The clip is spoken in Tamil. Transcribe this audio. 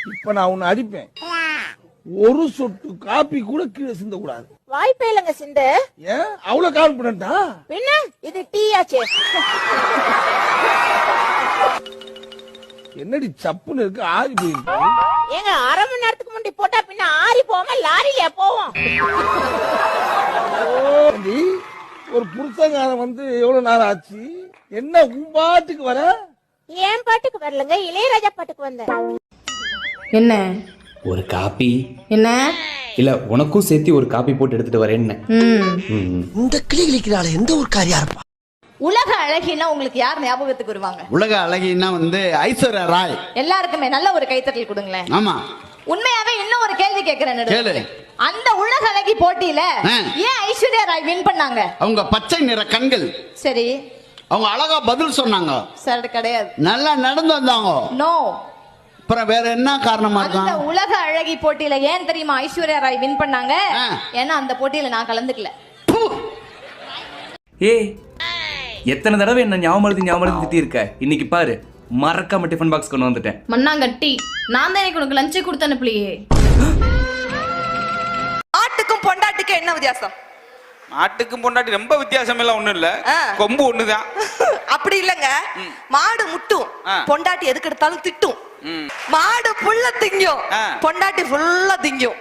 இப்ப நான் உன்னை அடிப்பேன். ஒரு சொட்டு காப்பி கூட கீழே சிந்த கூடாது. வாய்ப்பே இல்லங்க சிந்து. ஏன் அவ்வளவு கான்பிடண்டா? பின்ன இது டீ ஆச்சே. என்னடி சப்புன்னு இருக்கு, ஆறி போயிருக்கு. ஏங்க அரை மணி நேரத்துக்கு முன்னாடி போட்டா பின்ன ஆறி போகாம லாரியில போவோம். ஒரு புருஷங்காரன் வந்து எவ்வளவு நேரம் ஆச்சு? என்ன உன் பாட்டுக்கு வர? ஏன் பாட்டுக்கு வரலங்க, இளையராஜா பாட்டுக்கு வந்தேன். என்ன ஒரு காப்பி? என்ன இல்ல உனக்கும் சேர்த்து ஒரு காப்பி போட்டு எடுத்துட்டு வரேன்னு. இந்த கிளி கிளிக்கிறாள் எந்த ஒரு காரியா இருப்பா? உலக அழகினா உங்களுக்கு யார் ஞாபகத்துக்கு வருவாங்க? உலக அழகினா வந்து ஐஸ்வர்யா ராய். எல்லாருக்குமே நல்ல ஒரு கைத்தட்டல் கொடுங்களேன். ஆமா. உண்மையாவே இன்னும் ஒரு கேள்வி கேக்குறேன். கேளு. அந்த உலக அழகி போட்டியில ஏன் ஐஸ்வர்யா ராய் வின் பண்ணாங்க? அவங்க பச்சை நிற கண்கள். சரி. அவங்க அழகா பதில் சொன்னாங்க. சரி கிடையாது. நல்லா நடந்து வந்தாங்க. நோ. அப்புறம் வேற என்ன காரணமா இருக்கும்? அந்த உலக அழகி போட்டியில ஏன் தெரியுமா ஐஸ்வர்யா ராய் வின் பண்ணாங்க? ஏன்னா அந்த போட்டியில நான் கலந்துக்கல. ஏய், எத்தனை தடவை என்ன ஞாபகம் திட்டி இருக்க. இன்னைக்கு பாரு, மறக்காம டிஃபன் பாக்ஸ் கொண்டு வந்துட்டேன். மண்ணாங்கட்டி, நான் தான் உனக்கு லஞ்சே கொடுத்து அனுப்பலையே. ஆட்டுக்கும் பொண்டாட்டிக்கும் என்ன வித்தியாசம்? ஆட்டுக்கும் பொண்டாட்டி ரொம்ப வித்தியாசம் எல்லாம் ஒண்ணும் இல்ல, கொம்பு ஒண்ணுதான். அப்படி இல்லங்க, மாடு முட்டும், பொண்டாட்டி எதுக்கு எடுத்தாலும் திட்டும். மாடு புல்ல திங்கும், பொண்டாட்டி ஃபுல்லா திங்கும்.